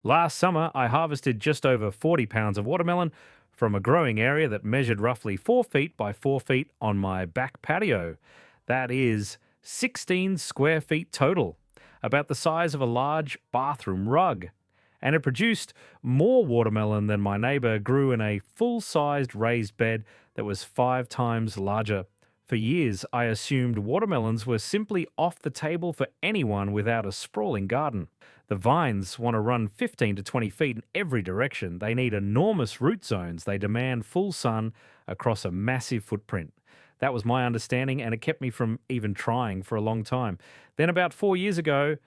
Last summer, I harvested just over 40 pounds of watermelon from a growing area that measured roughly 4 feet by 4 feet on my back patio. That is 16 square feet total, about the size of a large bathroom rug. And it produced more watermelon than my neighbour grew in a full sized raised bed that was 5 times larger. For years, I assumed watermelons were simply off the table for anyone without a sprawling garden. The vines want to run 15 to 20 feet in every direction. They need enormous root zones. They demand full sun across a massive footprint. That was my understanding, and it kept me from even trying for a long time. Then, about 4 years ago,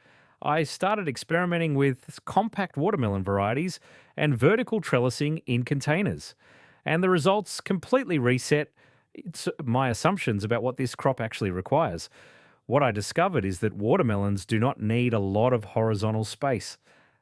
I started experimenting with compact watermelon varieties and vertical trellising in containers. And the results completely reset my assumptions about what this crop actually requires. What I discovered is that watermelons do not need a lot of horizontal space.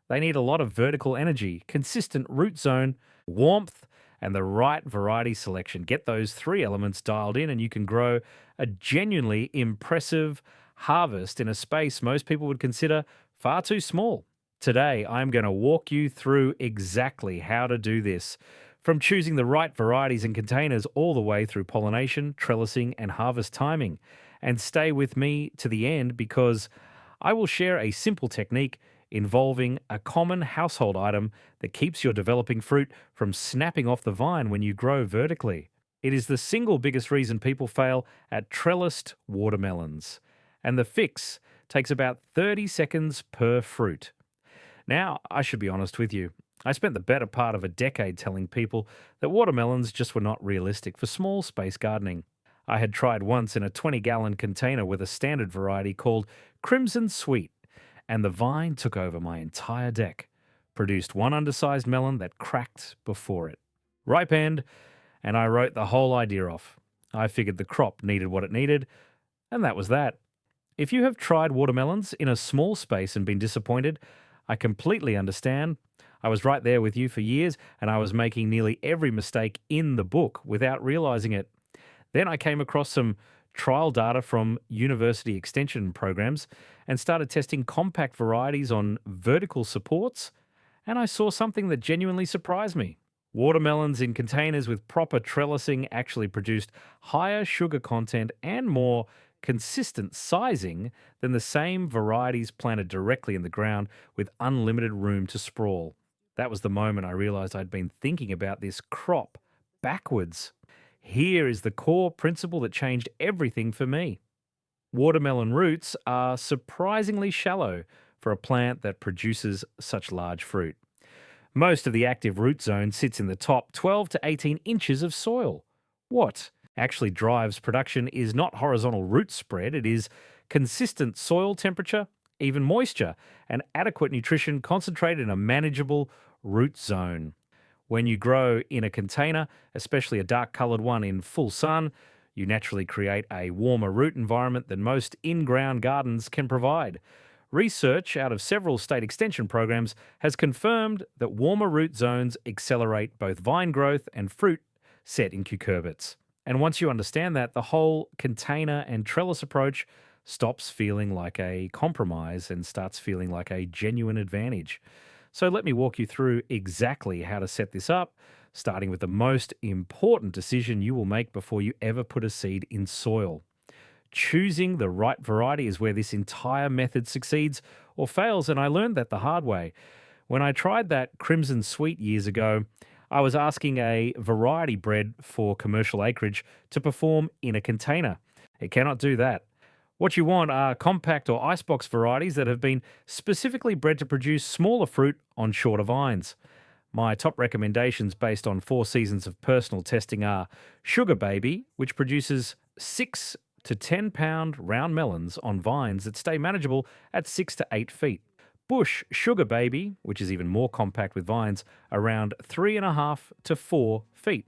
They need a lot of vertical energy, consistent root zone, warmth, and the right variety selection. Get those three elements dialed in, and you can grow a genuinely impressive harvest in a space most people would consider far too small. Today, I'm going to walk you through exactly how to do this, from choosing the right varieties and containers all the way through pollination, trellising, and harvest timing. And stay with me to the end because I will share a simple technique involving a common household item that keeps your developing fruit from snapping off the vine when you grow vertically. It is the single biggest reason people fail at trellised watermelons. And the fix takes about 30 seconds per fruit. Now, I should be honest with you. I spent the better part of a decade telling people that watermelons just were not realistic for small space gardening. I had tried once in a 20-gallon container with a standard variety called Crimson Sweet, and the vine took over my entire deck, produced one undersized melon that cracked before it. Ripe end, and I wrote the whole idea off. I figured the crop needed what it needed, and that was that. If you have tried watermelons in a small space and been disappointed, I completely understand. I was right there with you for years, and I was making nearly every mistake in the book without realizing it. Then I came across some trial data from university extension programs and started testing compact varieties on vertical supports, and I saw something that genuinely surprised me. Watermelons in containers with proper trellising actually produced higher sugar content and more consistent sizing than the same varieties planted directly in the ground with unlimited room to sprawl. That was the moment I realized I'd been thinking about this crop backwards. Here is the core principle that changed everything for me. Watermelon roots are surprisingly shallow for a plant that produces such large fruit. Most of the active root zone sits in the top 12 to 18 inches of soil. What actually drives production is not horizontal root spread, it is consistent soil temperature, even moisture, and adequate nutrition concentrated in a manageable root zone. When you grow in a container, especially a dark-coloured one in full sun, you naturally create a warmer root environment than most in-ground gardens can provide. Research out of several state extension programs has confirmed that warmer root zones accelerate both vine growth and fruit set in cucurbits. And once you understand that, the whole container and trellis approach stops feeling like a compromise and starts feeling like a genuine advantage. So let me walk you through exactly how to set this up, starting with the most important decision you will make before you ever put a seed in soil. Choosing the right variety is where this entire method succeeds or fails, and I learned that the hard way. When I tried that Crimson Sweet years ago, I was asking a variety bred for commercial acreage to perform in a container. It cannot do that. What you want are compact or icebox varieties that have been specifically bred to produce smaller fruit on shorter vines. My top recommendations based on 4 seasons of personal testing are Sugar Baby, which produces 6 to 10 pound round melons on vines that stay manageable at 6 to 8 feet. Bush Sugar Baby, which is even more compact with vines, around 3.5 to 4 feet.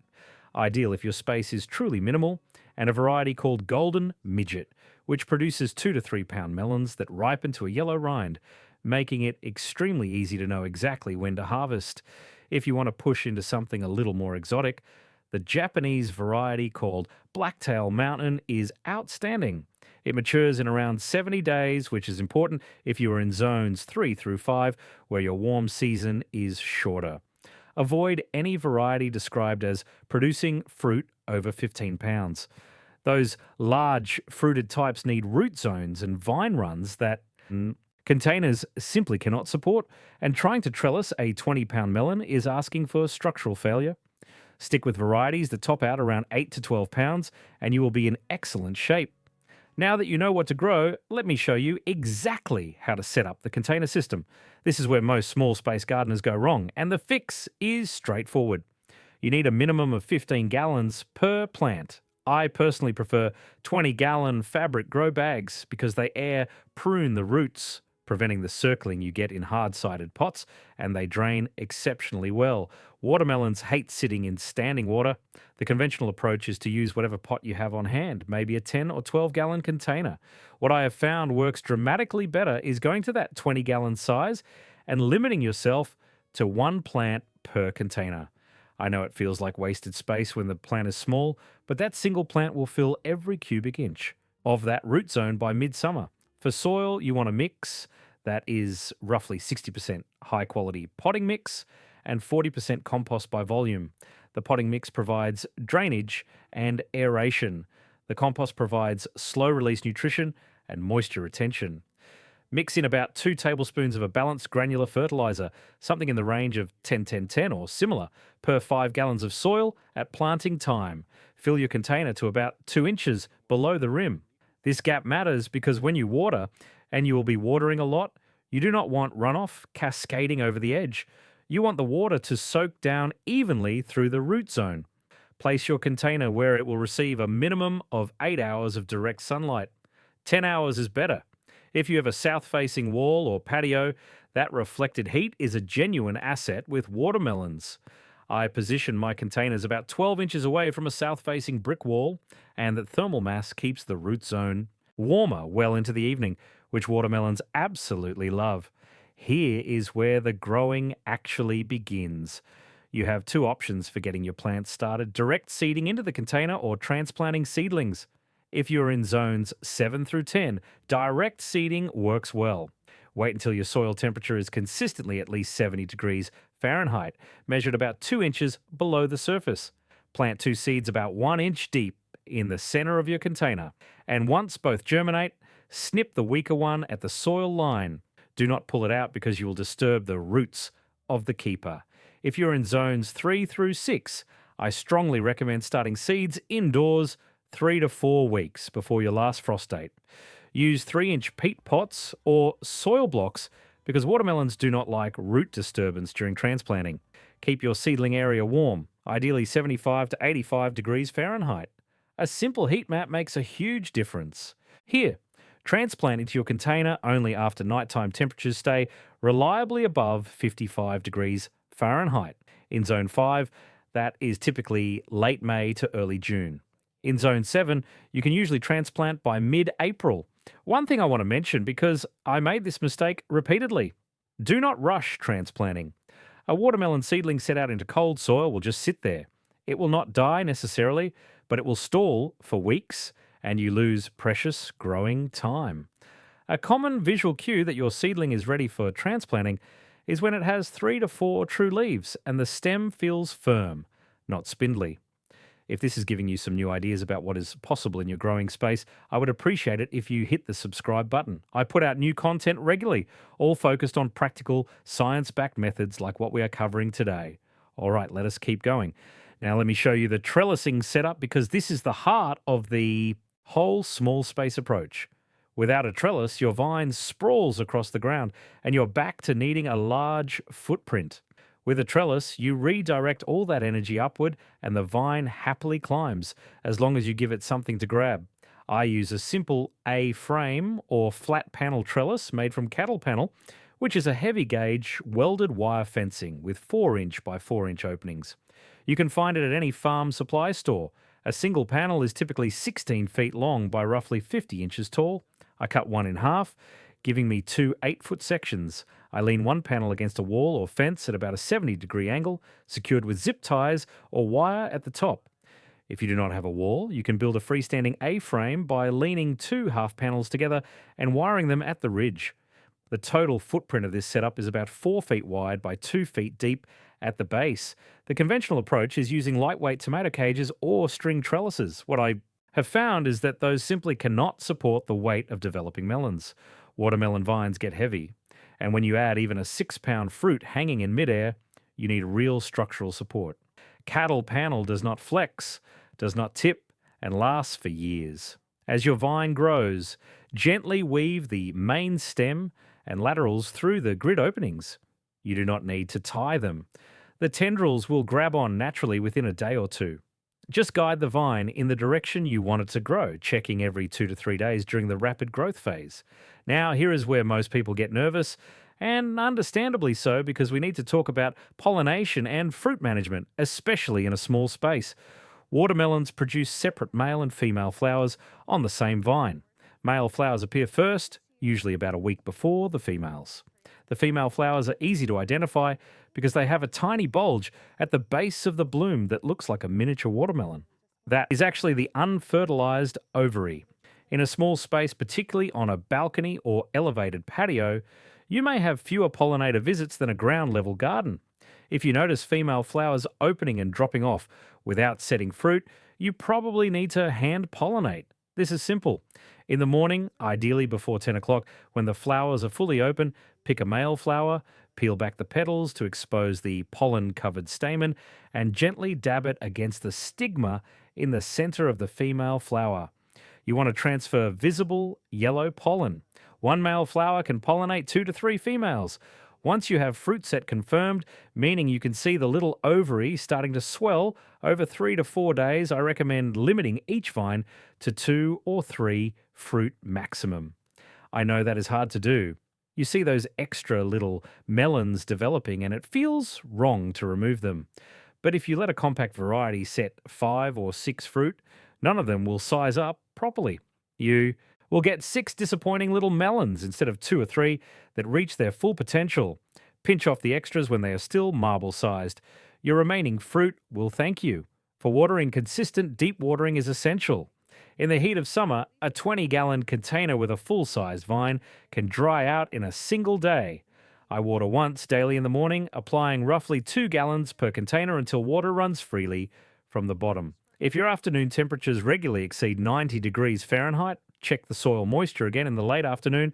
Ideal if your space is truly minimal, and a variety called Golden Midget, which produces 2 to 3 pound melons that ripen to a yellow rind, making it extremely easy to know exactly when to harvest. If you want to push into something a little more exotic, The Japanese variety called Blacktail Mountain is outstanding. It matures in around 70 days, which is important if you are in zones 3 through 5, where your warm season is shorter. Avoid any variety described as producing fruit over 15 pounds. Those large fruited types need root zones and vine runs that containers simply cannot support, and trying to trellis a 20-pound melon is asking for structural failure. Stick with varieties that top out around 8 to 12 pounds, and you will be in excellent shape. Now that you know what to grow, let me show you exactly how to set up the container system. This is where most small space gardeners go wrong, and the fix is straightforward. You need a minimum of 15 gallons per plant. I personally prefer 20-gallon fabric grow bags because they air prune the roots, preventing the circling you get in hard-sided pots, and they drain exceptionally well. Watermelons hate sitting in standing water. The conventional approach is to use whatever pot you have on hand, maybe a 10 or 12-gallon container. What I have found works dramatically better is going to that 20-gallon size and limiting yourself to one plant per container. I know it feels like wasted space when the plant is small, but that single plant will fill every cubic inch of that root zone by midsummer. For soil, you want a mix that is roughly 60% high-quality potting mix and 40% compost by volume. The potting mix provides drainage and aeration. The compost provides slow-release nutrition and moisture retention. Mix in about 2 tablespoons of a balanced granular fertilizer, something in the range of 10-10-10 or similar, per 5 gallons of soil at planting time. Fill your container to about 2 inches below the rim. This gap matters because when you water, and you will be watering a lot, you do not want runoff cascading over the edge. You want the water to soak down evenly through the root zone. Place your container where it will receive a minimum of 8 hours of direct sunlight. 10 hours is better. If you have a south-facing wall or patio, that reflected heat is a genuine asset with watermelons. I position my containers about 12 inches away from a south-facing brick wall, and that thermal mass keeps the root zone warmer well into the evening, which watermelons absolutely love. Here is where the growing actually begins. You have 2 options for getting your plants started: direct seeding into the container or transplanting seedlings. If you're in zones 7 through 10, direct seeding works well. Wait until your soil temperature is consistently at least 70 degrees Fahrenheit, measured about 2 inches below the surface. Plant 2 seeds about 1 inch deep in the center of your container, and once both germinate, snip the weaker one at the soil line. Do not pull it out because you will disturb the roots of the keeper. If you're in zones 3 through 6, I strongly recommend starting seeds indoors 3 to 4 weeks before your last frost date. Use 3-inch peat pots or soil blocks because watermelons do not like root disturbance during transplanting. Keep your seedling area warm, ideally 75 to 85 degrees Fahrenheit. A simple heat map makes a huge difference. Here, transplant into your container only after nighttime temperatures stay reliably above 55 degrees Fahrenheit. In Zone 5, that is typically late May to early June. In Zone 7, you can usually transplant by mid-April. One thing I want to mention, because I made this mistake repeatedly: do not rush transplanting. A watermelon seedling set out into cold soil will just sit there. It will not die necessarily, but it will stall for weeks, and you lose precious growing time. A common visual cue that your seedling is ready for transplanting is when it has 3 to 4 true leaves and the stem feels firm, not spindly. If this is giving you some new ideas about what is possible in your growing space, I would appreciate it if you hit the subscribe button. I put out new content regularly, all focused on practical, science-backed methods like what we are covering today. All right, let us keep going. Now let me show you the trellising setup, because this is the heart of the whole small space approach. Without a trellis, your vine sprawls across the ground and you're back to needing a large footprint. With a trellis, you redirect all that energy upward and the vine happily climbs, as long as you give it something to grab. I use a simple A-frame or flat panel trellis made from cattle panel, which is a heavy gauge welded wire fencing with 4-inch by 4-inch openings. You can find it at any farm supply store. A single panel is typically 16 feet long by roughly 50 inches tall. I cut one in half, giving me two 8-foot sections. I lean one panel against a wall or fence at about a 70-degree angle, secured with zip ties or wire at the top. If you do not have a wall, you can build a freestanding A-frame by leaning two half panels together and wiring them at the ridge. The total footprint of this setup is about 4 feet wide by 2 feet deep at the base. The conventional approach is using lightweight tomato cages or string trellises. What I have found is that those simply cannot support the weight of developing melons. Watermelon vines get heavy, and when you add even a 6-pound fruit hanging in midair, you need real structural support. Cattle panel does not flex, does not tip, and lasts for years. As your vine grows, gently weave the main stem and laterals through the grid openings. You do not need to tie them. The tendrils will grab on naturally within a day or two. Just guide the vine in the direction you want it to grow, checking every 2 to 3 days during the rapid growth phase. Now, here is where most people get nervous, and understandably so, because we need to talk about pollination and fruit management, especially in a small space. Watermelons produce separate male and female flowers on the same vine. Male flowers appear first, usually about a week before the females. The female flowers are easy to identify because they have a tiny bulge at the base of the bloom that looks like a miniature watermelon. That is actually the unfertilized ovary. In a small space, particularly on a balcony or elevated patio, you may have fewer pollinator visits than a ground-level garden. If you notice female flowers opening and dropping off without setting fruit, you probably need to hand pollinate. This is simple. In the morning, ideally before 10 o'clock, when the flowers are fully open, pick a male flower, peel back the petals to expose the pollen-covered stamen, and gently dab it against the stigma in the center of the female flower. You want to transfer visible yellow pollen. One male flower can pollinate 2 to 3 females. Once you have fruit set confirmed, meaning you can see the little ovary starting to swell over 3 to 4 days, I recommend limiting each vine to 2 or 3 fruit maximum. I know that is hard to do. You see those extra little melons developing and it feels wrong to remove them. But if you let a compact variety set 5 or 6 fruit, none of them will size up properly. You will get 6 disappointing little melons instead of 2 or 3 that reach their full potential. Pinch off the extras when they are still marble-sized. Your remaining fruit will thank you. For watering, consistent deep watering is essential. In the heat of summer, a 20-gallon container with a full-sized vine can dry out in a single day. I water once daily in the morning, applying roughly 2 gallons per container until water runs freely from the bottom. If your afternoon temperatures regularly exceed 90 degrees Fahrenheit, check the soil moisture again in the late afternoon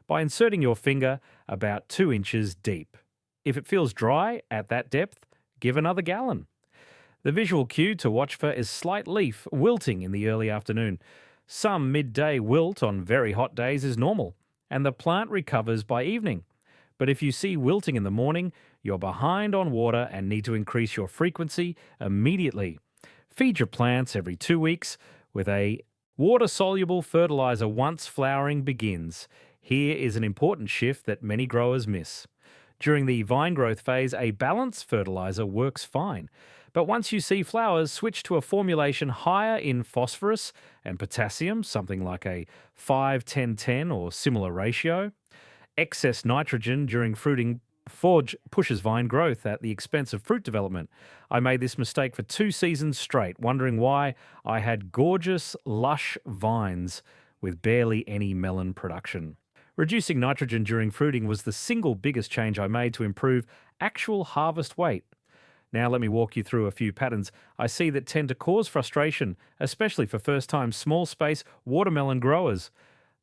by inserting your finger about 2 inches deep. If it feels dry at that depth, give another gallon. The visual cue to watch for is slight leaf wilting in the early afternoon. Some midday wilt on very hot days is normal, and the plant recovers by evening. But if you see wilting in the morning, you're behind on water and need to increase your frequency immediately. Feed your plants every 2 weeks with a water-soluble fertilizer once flowering begins. Here is an important shift that many growers miss. During the vine growth phase, a balanced fertilizer works fine. But once you see flowers, switch to a formulation higher in phosphorus and potassium, something like a 5-10-10 or similar ratio. Excess nitrogen during fruiting pushes vine growth at the expense of fruit development. I made this mistake for 2 seasons straight, wondering why I had gorgeous, lush vines with barely any melon production. Reducing nitrogen during fruiting was the single biggest change I made to improve actual harvest weight. Now let me walk you through a few patterns I see that tend to cause frustration, especially for first-time small space watermelon growers.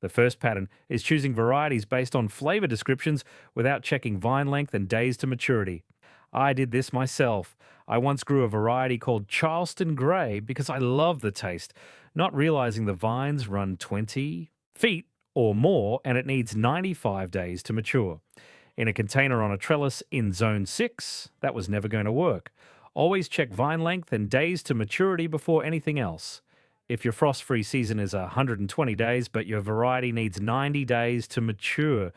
The first pattern is choosing varieties based on flavor descriptions without checking vine length and days to maturity. I did this myself. I once grew a variety called Charleston Grey because I love the taste, not realizing the vines run 20 feet or more and it needs 95 days to mature. In a container on a trellis in Zone 6, that was never going to work. Always check vine length and days to maturity before anything else. If your frost-free season is 120 days, but your variety needs 90 days to mature,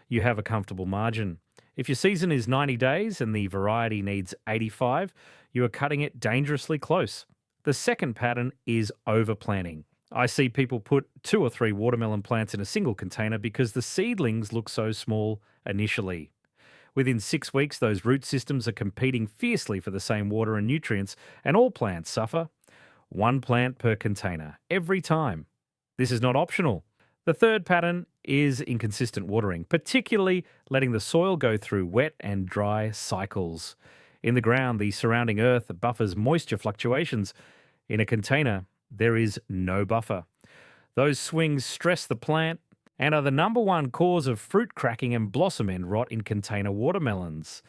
you have a comfortable margin. If your season is 90 days and the variety needs 85, you are cutting it dangerously close. The second pattern is overplanting. I see people put 2 or 3 watermelon plants in a single container because the seedlings look so small initially. Within 6 weeks, those root systems are competing fiercely for the same water and nutrients, and all plants suffer. 1 plant per container, every time. This is not optional. The third pattern is inconsistent watering, particularly letting the soil go through wet and dry cycles. In the ground, the surrounding earth buffers moisture fluctuations. In a container, there is no buffer. Those swings stress the plant and are the #1 cause of fruit cracking and blossom end rot in container watermelons.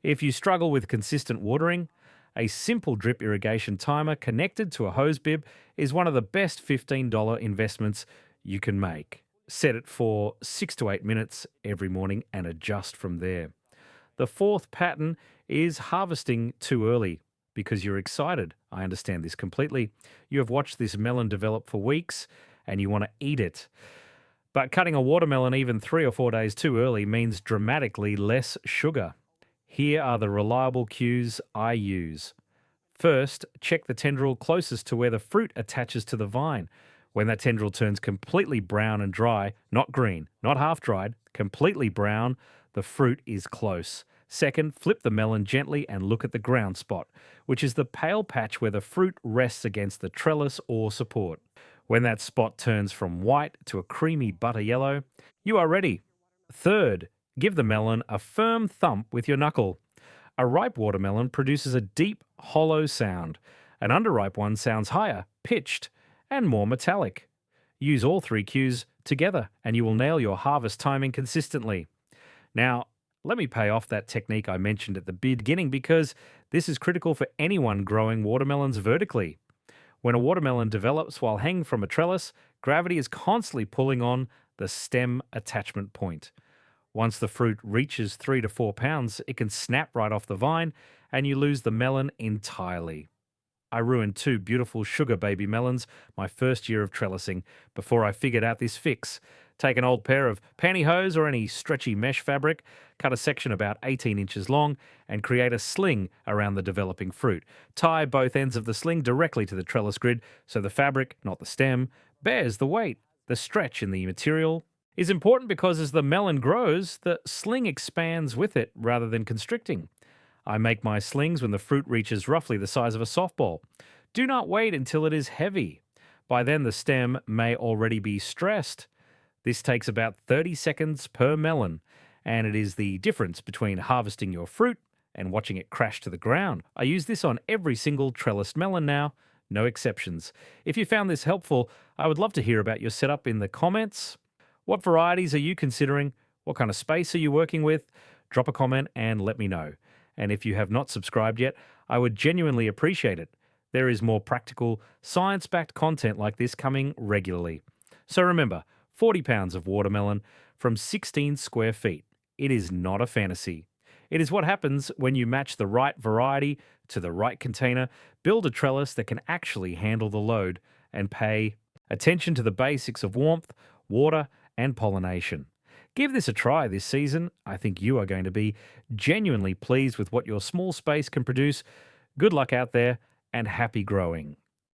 If you struggle with consistent watering, a simple drip irrigation timer connected to a hose bib is one of the best $15 investments you can make. Set it for 6 to 8 minutes every morning and adjust from there. The fourth pattern is harvesting too early because you're excited. I understand this completely. You have watched this melon develop for weeks and you want to eat it. But cutting a watermelon even 3 or 4 days too early means dramatically less sugar. Here are the reliable cues I use. First, check the tendril closest to where the fruit attaches to the vine. When that tendril turns completely brown and dry, not green, not half-dried, completely brown, the fruit is close. Second, flip the melon gently and look at the ground spot, which is the pale patch where the fruit rests against the trellis or support. When that spot turns from white to a creamy butter yellow, you are ready. Third, give the melon a firm thump with your knuckle. A ripe watermelon produces a deep, hollow sound. An underripe one sounds higher, pitched, and more metallic. Use all 3 cues together and you will nail your harvest timing consistently. Now, let me pay off that technique I mentioned at the beginning because this is critical for anyone growing watermelons vertically. When a watermelon develops while hanging from a trellis, gravity is constantly pulling on the stem attachment point. Once the fruit reaches 3 to 4 pounds, it can snap right off the vine and you lose the melon entirely. I ruined 2 beautiful sugar baby melons my first year of trellising before I figured out this fix. Take an old pair of pantyhose or any stretchy mesh fabric, cut a section about 18 inches long, and create a sling around the developing fruit. Tie both ends of the sling directly to the trellis grid so the fabric, not the stem, bears the weight. The stretch in the material is important because as the melon grows, the sling expands with it rather than constricting. I make my slings when the fruit reaches roughly the size of a softball. Do not wait until it is heavy. By then the stem may already be stressed. This takes about 30 seconds per melon, and it is the difference between harvesting your fruit and watching it crash to the ground. I use this on every single trellised melon now, no exceptions. If you found this helpful, I would love to hear about your setup in the comments. What varieties are you considering? What kind of space are you working with? Drop a comment and let me know. And if you have not subscribed yet, I would genuinely appreciate it. There is more practical, science-backed content like this coming regularly. So remember, 40 pounds of watermelon from 16 square feet. It is not a fantasy. It is what happens when you match the right variety to the right container, build a trellis that can actually handle the load, and pay attention to the basics of warmth, water, and pollination. Give this a try this season. I think you are going to be genuinely pleased with what your small space can produce. Good luck out there and happy growing.